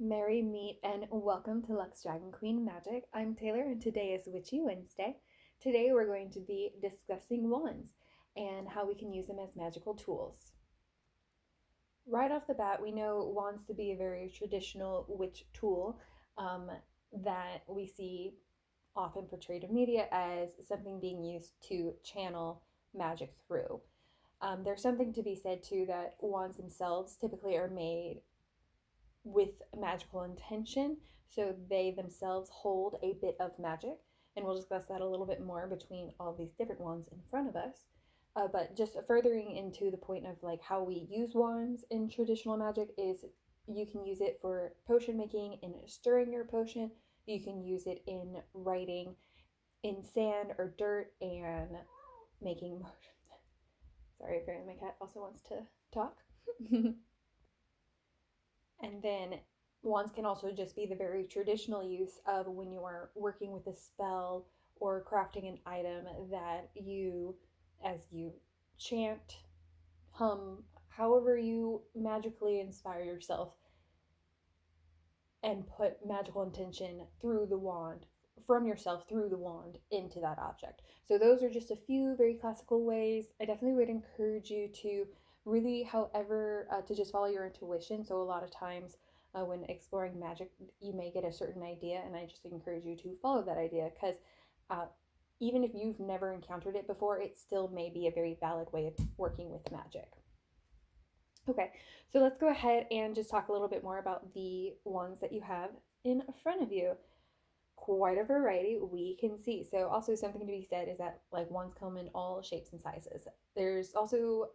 Merry meet and welcome to Lux Dragon Queen Magic. I'm Taylor and today is Witchy Wednesday. Today we're going to be discussing wands and how we can use them as magical tools. Right off the bat, we know wands to be a very traditional witch tool that we see often portrayed in media as something being used to channel magic through. There's something to be said too that wands themselves typically are made with magical intention, so they themselves hold a bit of magic, and we'll discuss that a little bit more between all these different wands in front of us. But just furthering into the point of like how we use wands in traditional magic is you can use it for potion making and stirring your potion. You can use it in writing in sand or dirt and making. Sorry, apparently my cat also wants to talk. And then wands can also just be the very traditional use of when you are working with a spell or crafting an item that you, as you chant, hum, however you magically inspire yourself and put magical intention through the wand, from yourself through the wand into that object. So those are just a few very classical ways. I definitely would encourage you to really, however, to just follow your intuition. So a lot of times when exploring magic, you may get a certain idea, and I just encourage you to follow that idea because uh, even if you've never encountered it before, it still may be a very valid way of working with magic. Okay, so let's go ahead and just talk a little bit more about the ones that you have in front of you. Quite a variety we can see. So also something to be said is that like wands come in all shapes and sizes. There's also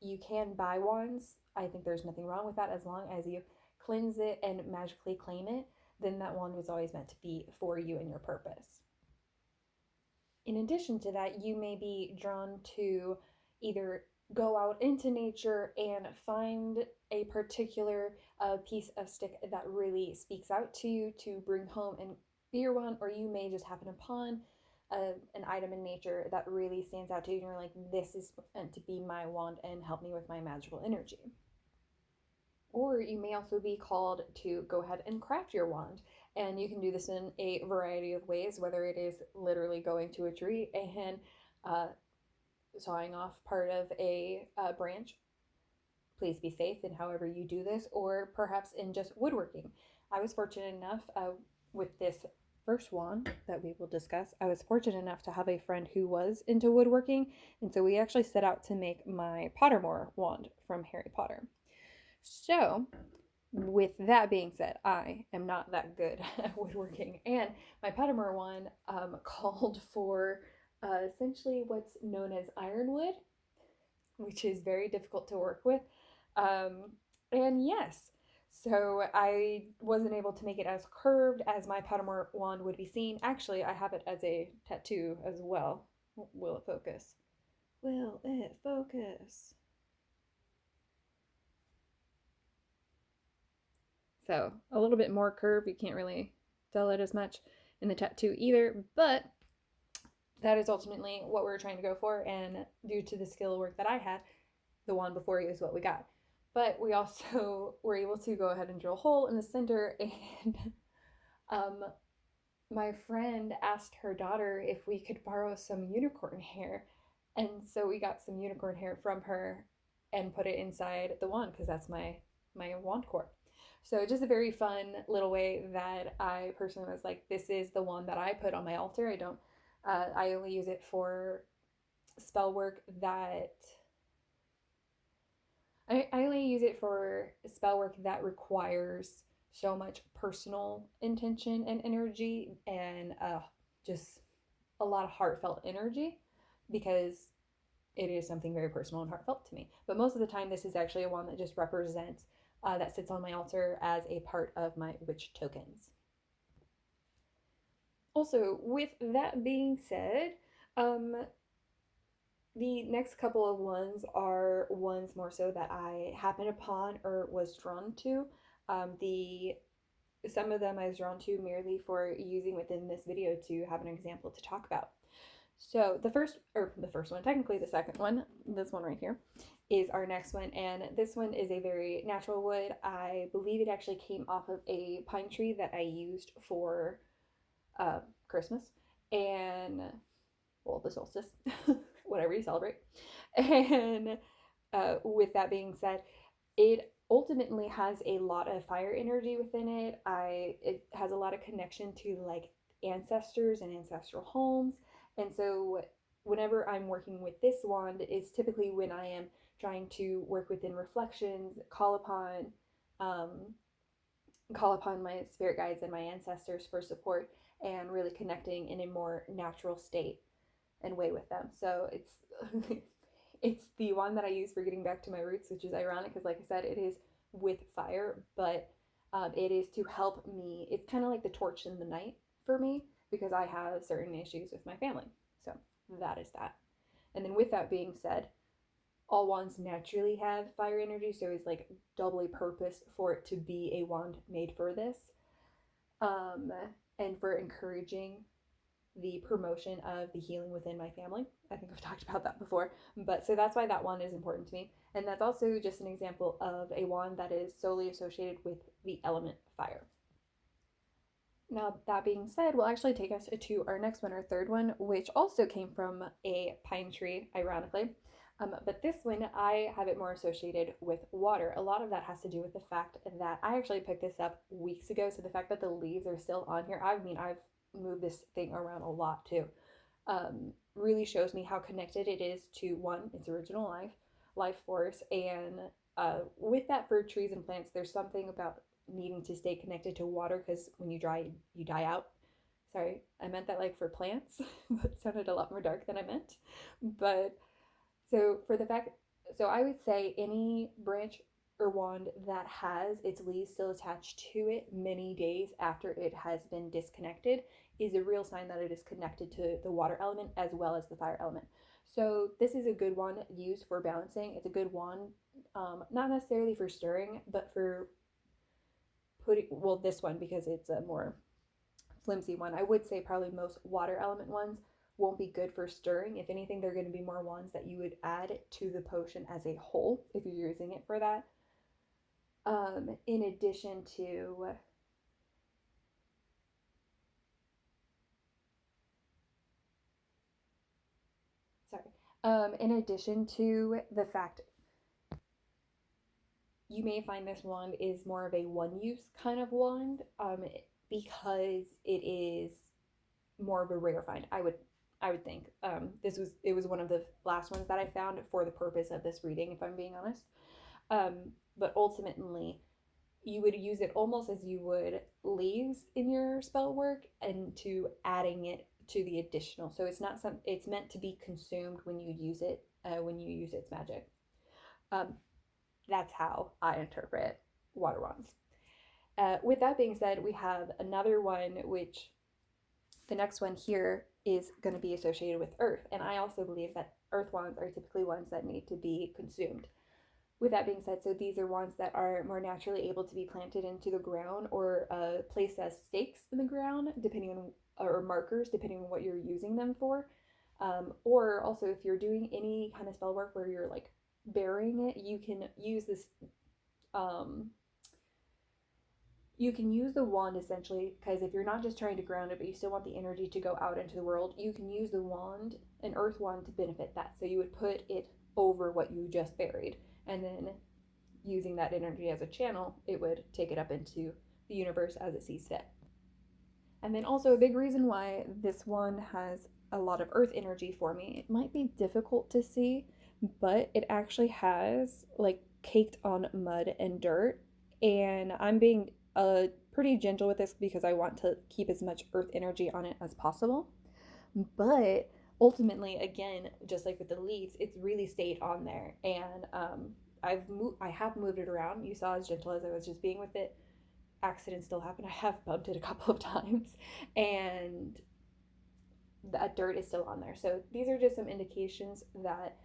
you can buy wands. I think there's nothing wrong with that as long as you cleanse it and magically claim it, then that wand was always meant to be for you and your purpose. In addition to that, you may be drawn to either go out into nature and find a particular piece of stick that really speaks out to you to bring home and be your one, or you may just happen upon an item in nature that really stands out to you and you're like, this is meant to be my wand and help me with my magical energy. Or you may also be called to go ahead and craft your wand. And you can do this in a variety of ways, whether it is literally going to a tree and sawing off part of a branch. Please be safe in however you do this, or perhaps in just woodworking. I was fortunate enough with this first wand that we will discuss, I was fortunate enough to have a friend who was into woodworking, and so we actually set out to make my Pottermore wand from Harry Potter. So, with that being said, I am not that good at woodworking, and my Pottermore one called for essentially what's known as ironwood, which is very difficult to work with. And yes, so I wasn't able to make it as curved as my Pottermore wand would be seen. Actually, I have it as a tattoo as well. Will it focus? Will it focus? So a little bit more curved. You can't really tell it as much in the tattoo either, but that is ultimately what we were trying to go for. And due to the skill work that I had, the one before you is what we got. But we also were able to go ahead and drill a hole in the center. And um, my friend asked her daughter if we could borrow some unicorn hair. And so we got some unicorn hair from her and put it inside the wand because that's my wand core. So just a very fun little way that I personally was like, this is the one that I put on my altar. I only use it for spell work that I only use it for spell work that requires so much personal intention and energy and just a lot of heartfelt energy because it is something very personal and heartfelt to me. But most of the time, this is actually a one that just represents, that sits on my altar as a part of my witch tokens. Also, with that being said, the next couple of ones are ones more so that I happened upon or was drawn to. The Some of them I was drawn to merely for using within this video to have an example to talk about. So the first one, technically the second one, this one right here, is our next one, and this one is a very natural wood. I believe it actually came off of a pine tree that I used for uh, Christmas and, well, the solstice, whatever you celebrate. And with that being said, it ultimately has a lot of fire energy within it. It has a lot of connection to like ancestors and ancestral homes. And so whenever I'm working with this wand is typically when I am trying to work within reflections, um, call upon my spirit guides and my ancestors for support and really connecting in a more natural state and way with them. So it's it's the one that I use for getting back to my roots, which is ironic because, like I said, it is with fire, but it is to help me. It's kind of like the torch in the night for me because I have certain issues with my family. So that is that. And then with that being said, all wands naturally have fire energy, so it's like doubly purposed for it to be a wand made for this, um, and for encouraging the promotion of the healing within my family. I think I've talked about that before, but so that's why that wand is important to me. And that's also just an example of a wand that is solely associated with the element fire. Now, that being said, will actually take us to our next one, our third one, which also came from a pine tree, ironically. But this one, I have it more associated with water. A lot of that has to do with the fact that I actually picked this up weeks ago. So the fact that the leaves are still on here, I mean, I've moved this thing around a lot too, really shows me how connected it is to one, its original life force. And with that, for trees and plants, there's something about needing to stay connected to water because when you dry, you die out. Sorry, I meant that like for plants. That sounded a lot more dark than I meant. But so for the fact, so I would say any branch or wand that has its leaves still attached to it many days after it has been disconnected is a real sign that it is connected to the water element as well as the fire element. So this is a good one used for balancing. It's a good wand, not necessarily for stirring, but for putting, well, this one because it's a more flimsy one. I would say probably most water element ones won't be good for stirring. If anything, they're going to be more ones that you would add to the potion as a whole if you're using it for that. In addition to, in addition to the fact you may find this wand is more of a one-use kind of wand, because it is more of a rare find. I would think. It was one of the last ones that I found for the purpose of this reading, if I'm being honest. But ultimately, you would use it almost as you would leaves in your spell work, and to adding it to the additional. So it's not some. It's meant to be consumed when you use it. When you use its magic. Um, that's how I interpret water wands. With that being said, we have another one, which the next one here is going to be associated with earth. And I also believe that earth wands are typically ones that need to be consumed. With that being said, so these are wands that are more naturally able to be planted into the ground or placed as stakes in the ground, depending on, or markers, depending on what you're using them for. Or also, if you're doing any kind of spell work where you're like burying it, you can use this. You can use the wand essentially because if you're not just trying to ground it, but you still want the energy to go out into the world, you can use the wand, an earth wand, to benefit that. So you would put it over what you just buried, and then using that energy as a channel, it would take it up into the universe as it sees fit. And then also a big reason why this one has a lot of earth energy for me, it might be difficult to see, but it actually has like caked on mud and dirt. And I'm being pretty gentle with this because I want to keep as much earth energy on it as possible. But ultimately, again, just like with the leaves, it's really stayed on there. And I have moved it around. You saw as gentle as I was just being with it. Accidents still happen. I have bumped it a couple of times, and that dirt is still on there. So these are just some indications that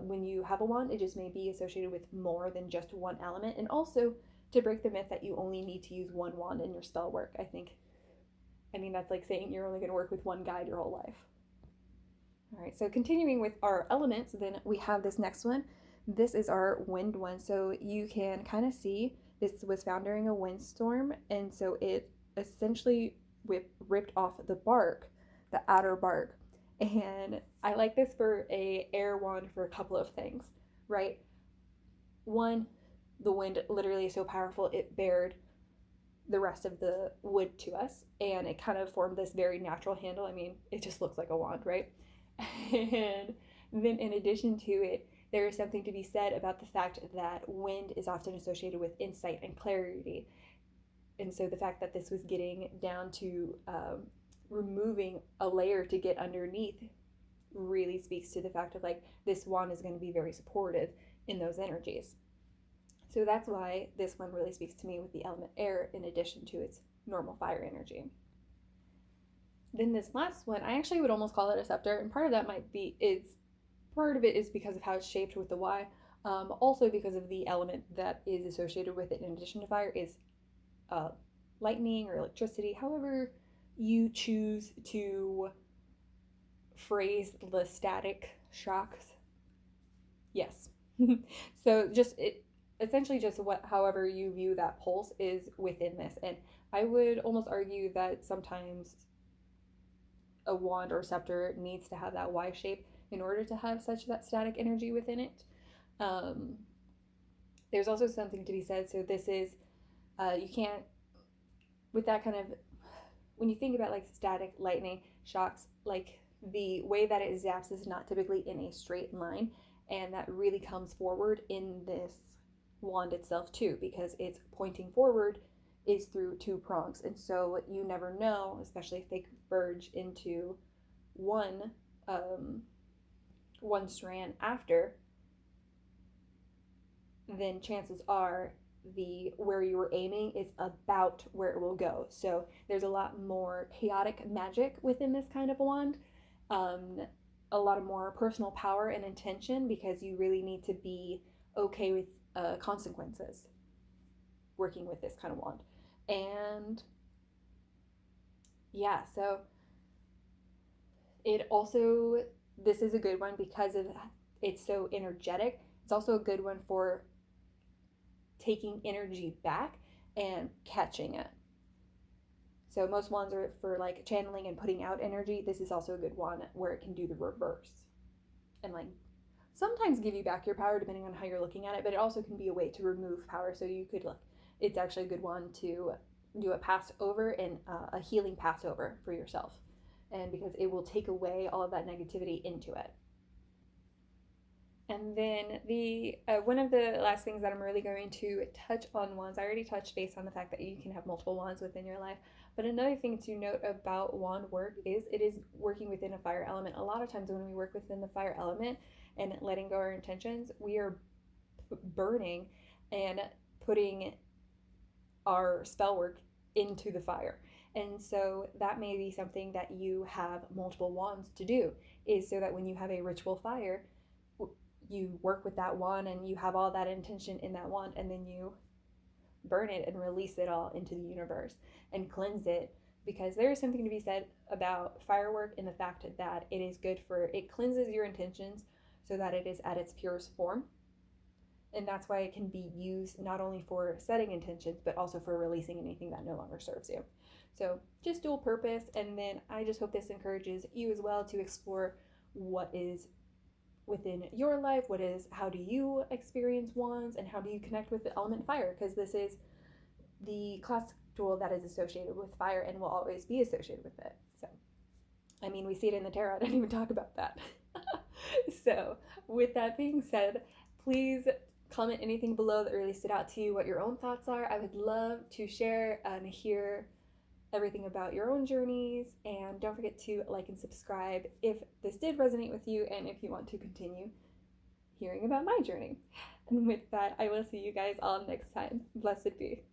when you have a wand, it just may be associated with more than just one element. And also to break the myth that you only need to use one wand in your spell work. I mean, that's like saying you're only going to work with one guide your whole life. All right, so continuing with our elements, then we have this next one. this is our wind one. So you can kind of see this was found during a windstorm, and so it essentially ripped off the bark, the outer bark. And I like this for a air wand for a couple of things, right? One, the wind literally is so powerful it bared the rest of the wood to us, and it kind of formed this very natural handle. I mean, it just looks like a wand, right? And then in addition to it, there is something to be said about the fact that wind is often associated with insight and clarity. And so the fact that this was getting down to removing a layer to get underneath really speaks to the fact of like this wand is going to be very supportive in those energies. So that's why this one really speaks to me with the element air in addition to its normal fire energy. Then this last one, I actually would almost call it a scepter, and part of that might be part of it is because of how it's shaped with the Y. Also because of the element that is associated with it in addition to fire is lightning or electricity, however you choose to phrase the static shocks. Yes. So just it essentially just however you view that pulse is within this. And I would almost argue that sometimes a wand or scepter needs to have that Y shape in order to have such that static energy within it. There's also something to be said. So this is you can't, with that kind of, when you think about like static lightning shocks, like the way that it zaps is not typically in a straight line, and that really comes forward in this wand itself too, because it's pointing forward is through two prongs, and so you never know, especially if they converge into one strand after, then chances are the where you were aiming is about where it will go. So there's a lot more chaotic magic within this kind of wand, a lot of more personal power and intention, because you really need to be okay with consequences working with this kind of wand. And yeah, so it also, this is a good one because of it's so energetic. It's also a good one for taking energy back and catching it. So most wands are for like channeling and putting out energy. This is also a good one where it can do the reverse and like sometimes give you back your power depending on how you're looking at it, but it also can be a way to remove power. So you could it's actually a good one to do a pass over and a healing pass over for yourself, and because it will take away all of that negativity into it. And then the one of the last things that I'm really going to touch on wands, I already touched base on the fact that you can have multiple wands within your life, but another thing to note about wand work is it is working within a fire element. A lot of times when we work within the fire element and letting go our intentions, we are burning and putting our spell work into the fire. And so that may be something that you have multiple wands to do, is so that when you have a ritual fire, you work with that wand and you have all that intention in that wand, and then you burn it and release it all into the universe and cleanse it, because there is something to be said about firework in the fact that it is good for, it cleanses your intentions so that it is at its purest form. And that's why it can be used not only for setting intentions, but also for releasing anything that no longer serves you. So just dual purpose. And then I just hope this encourages you as well to explore what is within your life, how do you experience wands, and how do you connect with the element fire, because this is the classic tool that is associated with fire and will always be associated with it. So I mean, we see it in the tarot. I didn't even talk about that. So with that being said, please comment anything below that really stood out to you, what your own thoughts are. I would love to share and hear everything about your own journeys, and don't forget to like and subscribe if this did resonate with you and if you want to continue hearing about my journey. And with that, I will see you guys all next time. Blessed be.